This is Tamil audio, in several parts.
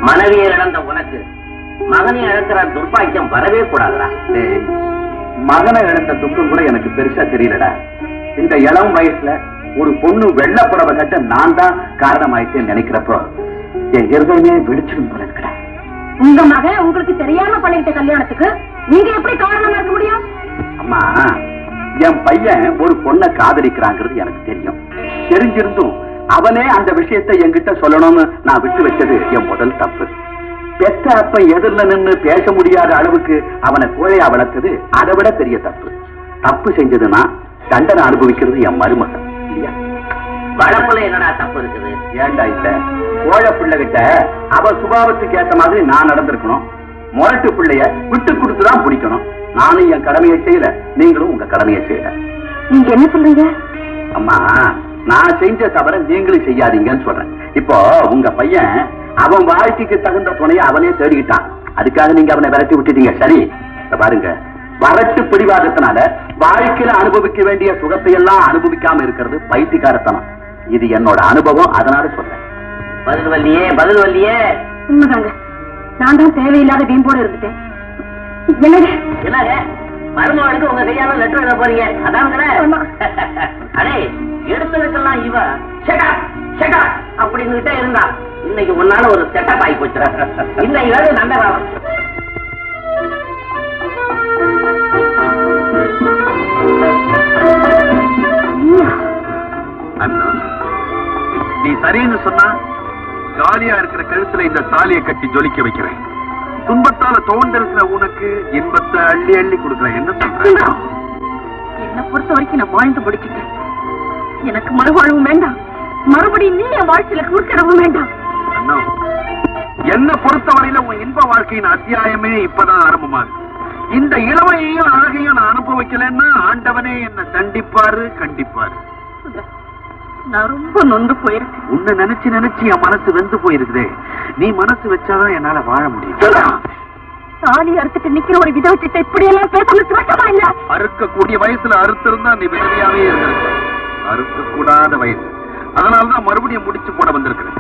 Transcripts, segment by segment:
மனைவியை இழந்த உனக்கு மகனை இழக்கிற துர்பாக்கியம் வரவே கூடாதுடா. மகனை இழந்த துக்கம் கூட எனக்கு பெருசா தெரியலடா. இந்த இளம் வயசுல ஒரு பொண்ணு வெள்ளப்புடவை கட்ட நான் தான் காரணமாயிட்டேன்னு நினைக்கிறப்போ என் இருதயமே வெடிச்சிடும் போல இருக்கடா. உங்க மகன் உங்களுக்கு தெரியாம பண்ணிக்கிட்ட கல்யாணத்துக்கு நீங்க எப்படி காரணமா இருக்க முடியும்? அம்மா, என் பையன் ஒரு பொண்ணை காதலிக்கிறாங்கிறது எனக்கு தெரியும். தெரிஞ்சிருந்தும் அவனே அந்த விஷயத்தை என்கிட்ட சொல்லணும்னு நான் விட்டு வச்சது என் முதல் தப்பு. பெத்த அப்ப எதிரில நின்று பேச முடியாத அளவுக்கு அவனை கோழையா வளர்த்தது அதை விட பெரிய தப்பு. தப்பு செஞ்சதுன்னா தண்டனை அனுபவிக்கிறது என் மருமகன் இல்லையா? வளப்புல என்னடா தப்பு இருக்குது? ஏண்டா இல்ல, கோழை பிள்ளை கிட்ட அவ சுபாவத்துக்கு ஏற்ற மாதிரி நான் நடந்திருக்கணும். முரட்டு பிள்ளைய விட்டு கொடுத்துதான் பிடிக்கணும். நானும் என் கடமையை செய்யல, நீங்களும் உங்க கடமையை செய்யல. நீங்க என்ன சொல்றீங்க? அம்மா, நான் செஞ்ச தவிர நீங்களும் செய்யாதீங்கன்னு சொல்றேன். இப்போ உங்க பையன் அவன் வாழ்க்கைக்கு தகுந்த துணையை அவனே தேடிக்கிட்டான். அதுக்காக நீங்க அவனை விரட்டி விட்டுட்டீங்க. சரி, பாருங்க, வரட்டு பிடிவாதத்தினால வாழ்க்கையில அனுபவிக்க வேண்டிய சுகத்தை எல்லாம் அனுபவிக்காம இருக்கிறது பைத்தியக்காரத்தனம். இது என்னோட அனுபவம், அதனால சொல்றேன். பதில் வல்லியே, பதில் வல்லியே. உண்மைதாங்க, நான் தான் தேவையில்லாத வீம்போடு இருந்துட்டேன். என்னங்க மருமகளுக்கு உங்க கையால லெட்டர் எழுத போறீங்க? அதான் அடே, எடுத்ததுக்கெல்லாம் இவ அப்படின்னு இருந்தா இன்னைக்கு முன்னால ஒரு செட்டப் ஆகி போச்சு. இன்னைக்கு வேறு நல்ல காலம். நீ சரின்னு சொன்னா காலியா இருக்கிற கழுத்துல இந்த தாலியை கட்டி ஜொலிக்க வைக்கிறேன். துன்பத்தால தோண்டிருக்கிற உனக்கு இன்பத்தை அள்ளி அள்ளி கொடுக்கிறேன். என்ன சொல்ற? என்ன பொறுத்த வரைக்கும் நான் வாழ்ந்து முடிச்சுட்டேன். எனக்கு மறுவாழ்வும் வேண்டாம், மறுபடியும் நீ என் வாழ்க்கையில குறுக்கிடவும் வேண்டாம். என்ன பொறுத்தவரையில உன் இன்ப வாழ்க்கையின் அத்தியாயமே இப்பதான் ஆரம்பமாகுது. இந்த இளமையையும் அழகையும் நான் அனுபவிக்கலன்னா ஆண்டவனே என்ன தண்டிப்பாரு, கண்டிப்பாரு. நான் ரொம்ப நொந்து போயிருக்கேன். உன்னை நினைச்சு நினைச்சு என் மனசு வெந்து போயிருக்குதே. நீ மனசு வச்சாதான் என்னால வாழ முடியும். தாலி அறுத்துட்டு நிக்கிற ஒரு விதவச்சிட்ட இப்படி எல்லாம் பேசணும் கஷ்டமா இல்ல? அறுக்கக்கூடிய வயசுல அறுத்திருந்தா நீ விதவையாவே இருந்திருக்க. அறுக்க கூடாத வயசு, அதனாலதான் மறுபடியும் முடிச்சு போட வந்திருக்கிறேன்.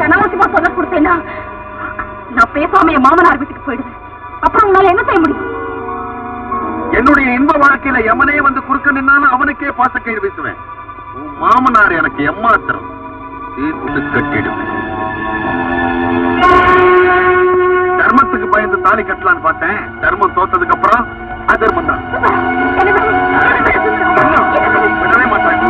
அனாவசியமா சொல்ல கொடுத்தேன்னா நான் பேசாம என் மாமனார் வீட்டுக்கு போயிடுவேன். அப்புறம் உன்னால என்ன செய்ய முடியும்? என்னுடைய இன்ப வாழ்க்கையில எமனே வந்து குறுக்க நின்னாலும் அவனுக்கே பாசக்கயிறு வீசுவேன். உன் மாமனார் எனக்கு எம்மாத்திரம் தீர்த்து கட்டிடுவேன். தர்மத்துக்கு பயந்து தாலி கட்டலான்னு பார்த்தேன். தர்மம் தோத்ததுக்கு அப்புறம் அதர்மம் தான். விடவே மாட்டேன்.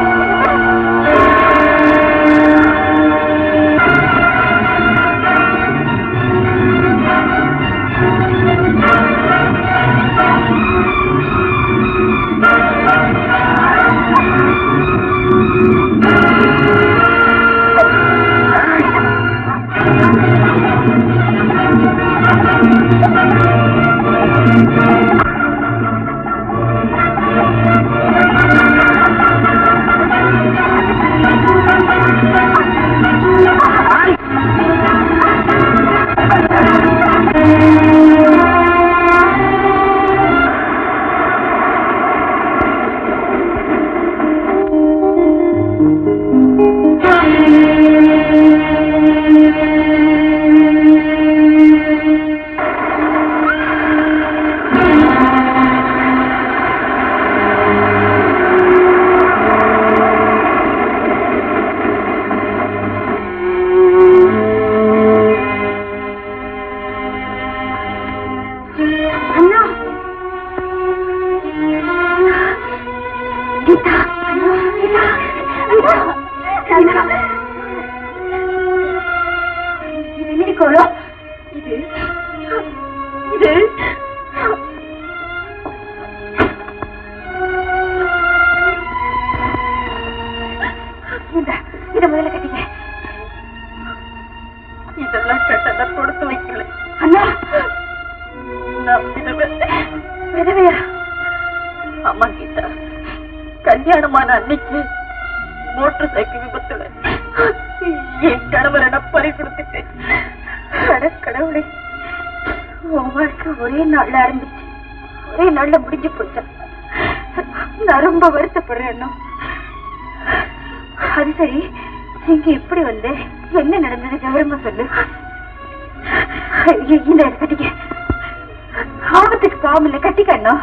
கல்யாணமான அன்னைக்கு மோட்டார் சைக்கிள் விபத்துல என் கணவரை பறி கொடுத்துட்டேன். கடவுளே, உன் வாழ்க்கை ஒரே நாள்ல ஆரம்பிச்சு ஒரே நாள்ல முடிஞ்சு போச்சா? நான் ரொம்ப வருத்தப்படுறேன். அது சரி, இங்க எப்படி வந்து என்ன நடந்தது விவரமா சொல்லு. இந்த கட்டிக்க ஆபத்துக்கு பாவம் இல்லை கட்டிக்கணும்.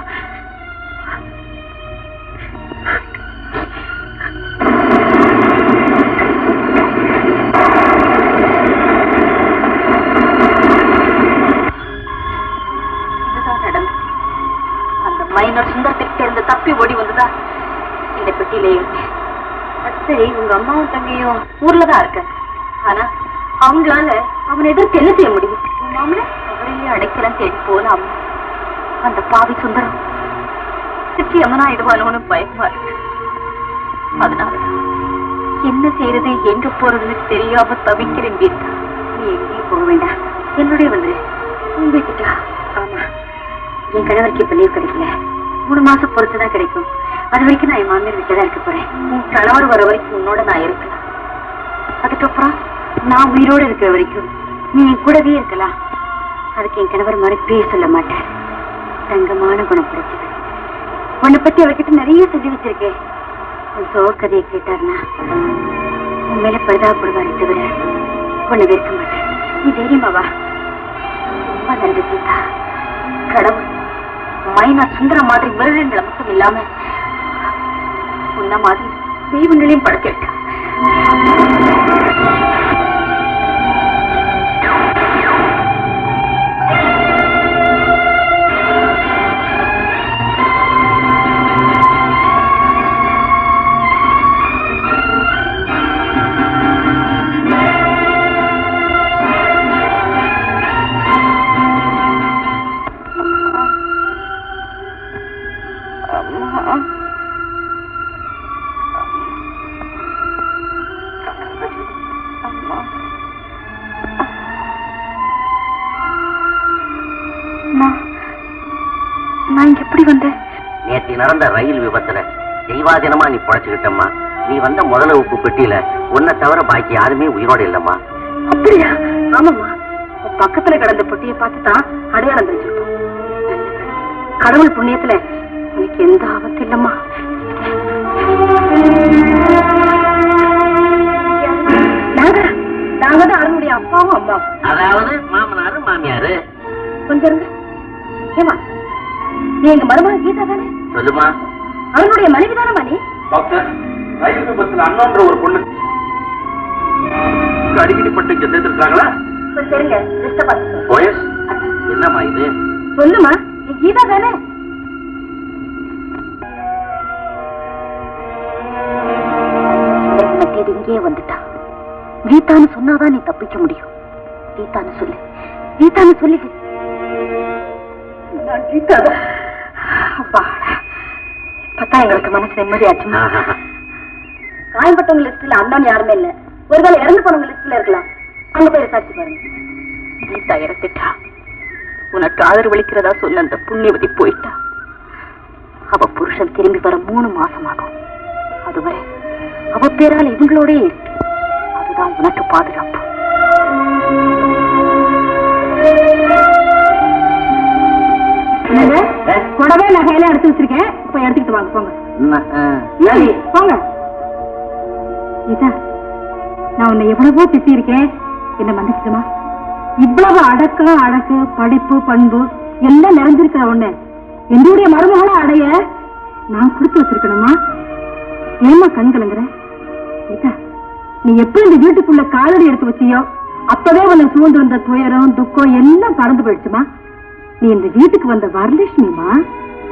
அந்த மைனர் சுந்தரத்துக்கு சேர்ந்து தப்பி ஓடி வந்துதா இந்த பெட்டியிலேயே. சரி, உங்க அம்மாவும் தங்கையும் ஊர்லதான் இருக்க. ஆனா அவங்களால அவனை எதிர்த்து என்ன செய்ய முடியும்? மாமனே அவரையே அடைக்கலாம் தேடி போலாம். அந்த பாவி சுந்தரம் சிற்றியம்மனா ஆயிடுவானோன்னு பயமா இருக்கு. அதனால என்ன செய்யறது எங்க போறதுன்னு தெரியாம தவிக்கிறேன். கீதா, நீ எங்கேயும் போக வேண்டாம், என்னுடைய வந்து உன் வீட்டுக்கா. ஆமா, என் கணவருக்கு இப்ப லீவ் கிடைக்கல, 3 மாசம் பொறுத்துதான் கிடைக்கும். அது வரைக்கும் நான் என் மாமியார் வீட்டுலதான் இருக்க போறேன். உன் கணவர் வர வரைக்கும் உன்னோட நான் இருக்கலாம். அதுக்கப்புறம் நான் உயிரோடு இருக்கிற வரைக்கும் நீ என் கூடவே இருக்கலாம். அதுக்கு என் கணவர் மறுப்பே சொல்ல மாட்டேன். தங்கமான குணம் பிடிச்சது. உன்னை பத்தி அவர்கிட்ட நிறைய சொல்லி வச்சிருக்கேன். உன் சோகதையை கேட்டாருன்னா உன் மேல பரிதாபப்படுவாரே தவிர உன்னை வெறுக்க மாட்டேன். நீ தைரியமாவா? ரொம்ப நன்றி கீதா. கடவுள் மைனா சுந்தரம் மாதிரி மிருகங்களை மட்டும் இல்லாம உன்ன மாதிரி தெய்வங்களையும் படைச்சிருக்க. நேற்று நடந்த ரயில் விபத்துல தெய்வாதீனமா நீ பொழைச்சுக்கிட்டம்மா. நீ வந்த முதல உப்பு பெட்டியில உன்னை தவிர பாக்கி யாருமே உயிரோடு இல்லம்மா. அப்படியா? ஆமாம்மா, பக்கத்துல கிடந்த பொட்டியை பார்த்துதான் அடையாளம் தெரிஞ்சுக்கிட்டோம். கடவுள் புண்ணியத்துல உனக்கு எந்த ஆபத்து இல்லம்மா. நாங்க தான் அவனுடைய அப்பாவும் அம்மாவும். அதாவது மாமனாரு மாமியாரு. கொஞ்சம் இருங்க. ஏமா, நீ எங்க மருமகன் கீதா தானே? சொல்லுமா. அவனுடைய மனைவி தானே நீ? டாக்டர், ரயில் விபத்துல அண்ணன்ற ஒரு பொண்ணு அடிக்கடி பட்டு இங்க சேர்த்திருக்காங்களா? சரிங்க, என்னம்மா இது? சொல்லுமா, நீ கீதா தானே? இங்கே வந்துட்டா. கீதான்னு சொன்னாதான் நீ தப்பிக்க முடியும். கீதான்னு சொல்லு, கீதான்னு சொல்லிடு. இப்பதான் எங்களுக்கு மனசு நிம்மதியாச்சுமா. காயம்பட்டவங்க லிஸ்ட்ல அண்ணன் யாருமே இல்ல. ஒருவேளை இறந்து போனவங்க லிஸ்ட்ல இருக்கலாம். அங்க போய் விசாரிச்சு பாருங்க. கீதா இறந்துட்டா. உனக்கு ஆதரவளிக்கிறதா சொன்ன அந்த புண்ணியவதி போயிட்டா. அவ புருஷன் திரும்பி வர 3 மாசம் ஆகும். அதுவரை அவ பேரால் இவங்களோட இருக்கு. அதுதான் உனக்கு பாதுகாப்பு. கூடவே நகையெல்லாம் எடுத்து வச்சிருக்கேன். இப்ப எடுத்துக்கிட்டு வாங்க, போங்க போங்க. கீதா, நான் உன்னை எவ்வளவோ திட்டி இருக்கேன், என்ன மன்னிச்சுமா. இவ்வளவு அடக்கு படிப்பு பண்பு எல்லாம் நிறைஞ்சிருக்கிற உன்னை என்னுடைய மருமகளை அடைய நான் கொடுத்து வச்சிருக்கணுமா? ஏமா கண் கலங்குற? கீதா, நீ எப்ப இந்த வீட்டுக்குள்ள காலடி எடுத்து வச்சியோ அப்பவே உன்னை சூழ்ந்திருந்த துயரம் துக்கம் எல்லாம் பறந்து போயிடுச்சுமா. நீ இந்த வீட்டுக்கு வந்த வரலட்சுமிமா.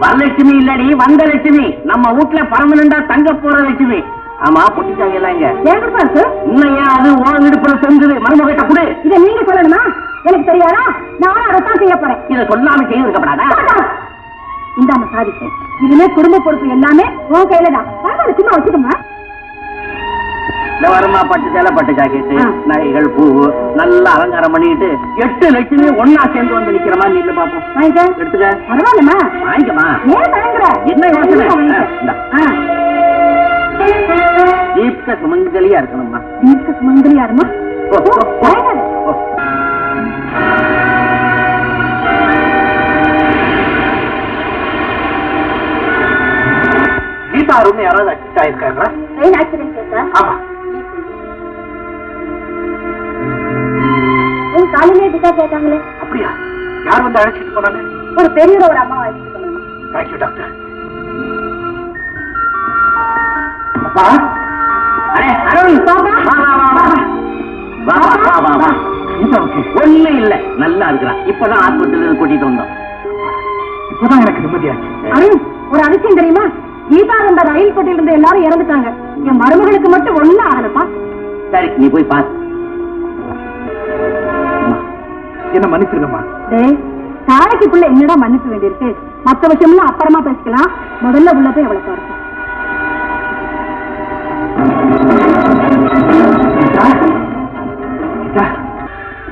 வரலட்சுமி இல்லடி, வந்த லட்சுமி. நம்ம வீட்டுல பர்மனண்டா தங்க போற லட்சுமி. ஆமா, பொட்டிச்சாங்க எல்லாம் இங்க இருக்கு. இன்னையா அது ஓன் விடுப்புல செஞ்சது மருமகிட்ட கொடு. இதை நீங்க சொல்லணுமா? எனக்கு தெரியாதா? நான் அதைத்தான் செய்ய போறேன். இதை சொல்லாம செய்ய இருக்கப்படாதா? இந்தாம சாதிப்பேன். இதுவே குடும்ப பொறுப்பு எல்லாமே உன் கையில தான். சும்மா வச்சுக்கோமா. இந்த வருமா பட்டு சேலை பட்டு ஜாக்கெட்டு நகைகள் பூவு நல்லா அலங்காரம் பண்ணிட்டு 8 லட்சுமி ஒன்னா சேர்ந்து வந்து நிக்கிற மாதிரி நீங்க பாப்போம். எடுத்துக்க. பரவாயில்லமா, வாங்கிக்கமா. ஏன் பயங்கர என்ன யோசனை? தீப்க சுமங்கலியா இருக்கணும்மா. தீப்க சுமங்கலியா இருமா. கீதா ரூம் யாராவது அட்மிட் ஆயிருக்காங்களா? Train accident sir. ஆமா. காலையிலே டிஸ்சார்ஜ் ஆயிட்டாங்களே. அப்படியா? யார் வந்து அழைச்சிட்டு போனாங்க? ஒரு பெரியவர் ஒரு அம்மா அழைச்சிட்டு போனாங்க. Thank you doctor. அப்பா, அடே அருண், பாப்பா. வா வா வா வா வா வா வா வா. ஒண்ணு இல்ல, நல்லா இருக்கிறான். இப்பதான் ஆஸ்பத்திரியில கூட்டிட்டு வந்தோம். இப்பதான் எனக்கு நிம்மதியாச்சு. அருண், ஒரு அதிசயம் தெரியுமா? கீதா அந்த ரயில் பெட்டியில இருந்து எல்லாரும் இறந்துட்டாங்க. என் மருமகளுக்கு மட்டும் ஒண்ணும் ஆகலப்பா. சரி, நீ போய் பாரு. என்ன மன்னிச்சிருங்கம்மா. தாய்க்குள்ள என்னடா மன்னிக்க வேண்டியிருக்கு? மத்த விஷயம்லாம் அப்புறமா பேசிக்கலாம். முதல்ல உள்ள போய் அவளை பாருங்க.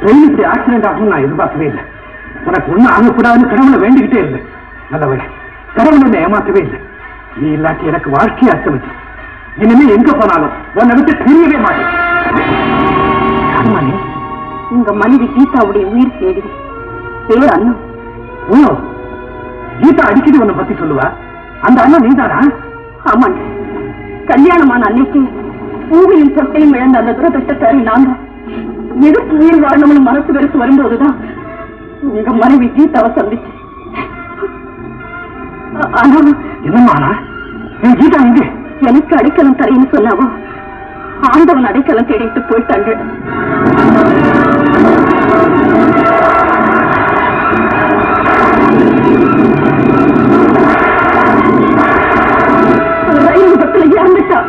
ரயில் இப்படி ஆக்சிடென்ட் ஆகும் நான் எதிர்பார்க்கவே இல்லை. உனக்கு ஒண்ணு ஆகக்கூடாதுன்னு கடவுளை வேண்டிக்கிட்டே இருந்தேன். நல்லவழி, கடவுள் என்னை ஏமாற்றவே இல்லை. நீ இல்லாட்டி எனக்கு வாழ்க்கையை அச்சமிச்சு. இனிமே எங்க போனாலும் உன்னை விட்டு பிரியவே மாட்டேன். உங்க மனைவி கீதாவுடைய உயிர் தேடி பேர் அண்ணன். ஓ, கீதா அடிக்கடி உன்னை பத்தி சொல்லுவா. அந்த அண்ணன் நீதானா? ஆமாங்க. கல்யாணமான அன்னைக்கு பூவையும் சொட்டையும் இழந்த அந்த துரதிருஷ்டக்காரி நாங்க எதுக்கு உயிர் வாழணும்னு மனசு வெறுத்து வரும்போதுதான் உங்க மனைவி கீதாவை சந்திச்சு. ஆனா என்னம்மா கீதா இங்கே எனக்கு அடைக்கலம் தரேன்னு சொன்னாவோ ஆண்டவன் அடைக்கலம் தேடிட்டு போயிட்டாங்க. ரயில் விபத்துல இறந்துட்டா.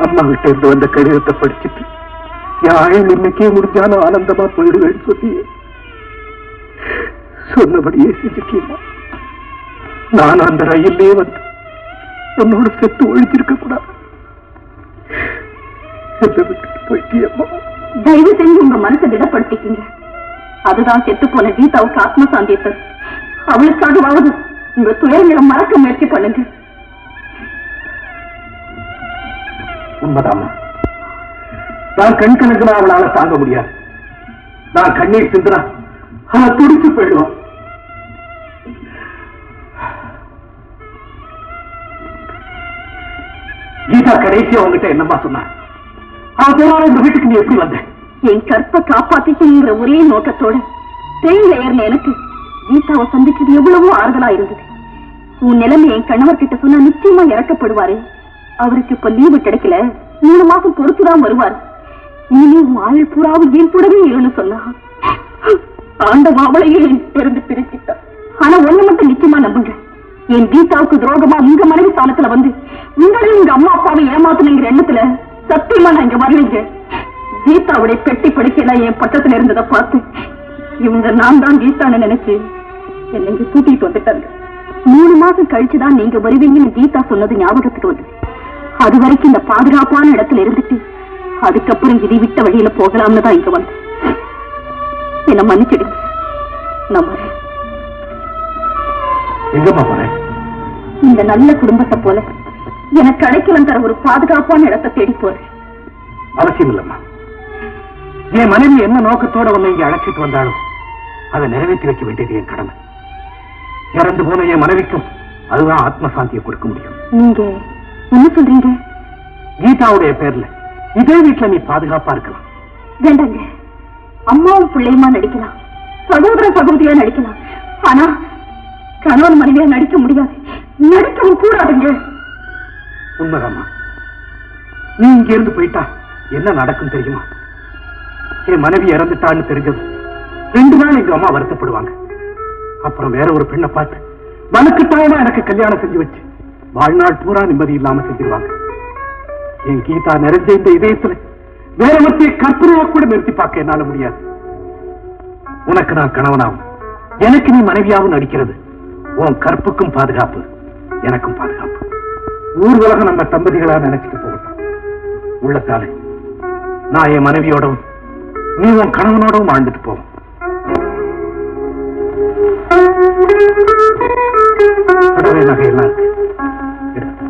அம்மா கிட்ட இருந்து வந்த கடிதத்தை படிச்சுட்டு யாரும் இன்னைக்கே முடிஞ்சாலும் ஆனந்தமா போயிடுவேன்னு சொல்லி சொன்னபடியே செஞ்சுட்டீங்க. நான் அந்த ரயிலே வந்து உன்னோட செத்து ஒழிச்சிருக்க கூடாது. போயிட்டியம்மா. தயவு செஞ்சு உங்க மனசை திடப்படுத்திக்கீங்க. அதுதான் செத்து போன கீதாவுக்கு ஆத்ம சாந்தியத்தை. அவளுக்காகவாவது உங்க துயரங்களை மறக்க முயற்சி பண்ணுங்க. உண்மைதாமா. நான் கண் கணக்குனா அவளால தாங்க முடியாது. நான் கண்ணீர் சிந்துனா அவன் துடிச்சு போயிடுவான். கீதா கடைசியா உங்ககிட்ட என்னமா சொன்னா? அவன் போனாலும் இந்த வீட்டுக்கு நீ எப்படி வந்த? என் கற்பை காப்பாத்திக்கிற ஒரே நோக்கத்தோட ட்ரெயின்ல ஏறின எனக்கு கீதாவை சந்திச்சது எவ்வளவோ ஆறுதலா இருந்தது. உன் நிலைமை என் கணவர் கிட்ட சொன்னா நிச்சயமா இறக்கப்படுவாரு. அவருக்கு இப்ப லீவு கிடைக்கல, 3 மாசம் பொறுத்துதான் வருவார். இனிமே உன் ஆள் பூராவும் ஏன் கூடவே இருன்னு சொன்னா ஆண்டவன் அவளையே இருந்து பிரிச்சுட்டான். ஆனா ஒண்ணு மட்டும் நிச்சயமா நம்புங்க, என் கீதாவுக்கு துரோகமா உங்க மனைவி ஸ்தானத்துல வந்து உங்களையும் உங்க அம்மா அப்பாவை ஏமாத்துனுங்கிற எண்ணத்துல சத்தியமா நான் இங்க வரலைங்க. கீதாவுடைய பெட்டி படுக்கையெல்லாம் என் பக்கத்துல இருந்ததை பார்த்து இவங்க நான் தான் கீதான்னு நினைச்சு என்னை இங்க கூட்டிட்டு வந்துட்டாங்க. 3 மாசம் கழிச்சுதான் நீங்க வருவீங்கன்னு கீதா சொன்னது ஞாபகத்துக்கு வந்து அது வரைக்கும் இந்த பாதுகாப்பான இடத்துல இருந்துட்டு அதுக்கப்புறம் இதை விட்ட வழியில போகலாம்னு தான் இங்க வந்து. என்ன மன்னிச்சிடுங்க. நான் எங்கம்மா போறேன்? இந்த நல்ல குடும்பத்தை போல எனக்கு அடைக்கலம் தர ஒரு பாதுகாப்பான இடத்தை தேடி போறேன். அவசியம் இல்லம்மா. என் மனைவி என்ன நோக்கத்தோட உன்னை இங்க அழைச்சிட்டு வந்தாலும் அதை நிறைவேற்றி வைக்க வேண்டியது என் கடமை. இறந்து போன என் மனைவிக்கும் அதுதான் ஆத்மசாந்தியை கொடுக்க முடியும். நீங்க என்ன சொல்றீங்க? கீதாவுடைய பேர்ல இதே வீட்டுல நீ பாதுகாப்பா இருக்கலாம். வேண்டாங்க. அம்மாவும் பிள்ளையுமா நடிக்கலாம், சகோதர சகோதரியா நடிக்கலாம். ஆனா கணவன் மனைவியா நடிக்க முடியாது, நடிக்கவும் கூடாதுங்க. உண்மைதாம்மா. நீ இங்க இருந்து போயிட்டா என்ன நடக்கும் தெரியுமா? என் மனைவி இறந்துட்டான்னு தெரிஞ்சது 2 நாள் எங்க அம்மா வருத்தப்படுவாங்க. அப்புறம் வேற ஒரு பெண்ணை பார்த்து வலுக்கட்டாயமா எனக்கு கல்யாணம் செஞ்சு வச்சு வாழ்நாள் பூரா நிம்மதி இல்லாம செஞ்சிருவாங்க. என் கீதா நிறைஞ்ச இந்த இதயத்துல வேற ஒருத்தைய கற்பனையா கூட நிறுத்தி பார்க்க என்னால முடியாது. உனக்கு நான் கணவனாவும் எனக்கு நீ மனைவியாவும் நடிக்கிறது உன் கற்புக்கும் பாதுகாப்பு, எனக்கும் பாதுகாப்பு. ஊர் உலகம் நம்ம தம்பதிகளா நினைச்சிட்டு போகட்டும். உள்ளத்தாலே நான் என் மனைவியோடவும் நீ உன் கணவனோடவும் வாழ்ந்துட்டு போவோம். நகையெல்லாம் இருக்கு.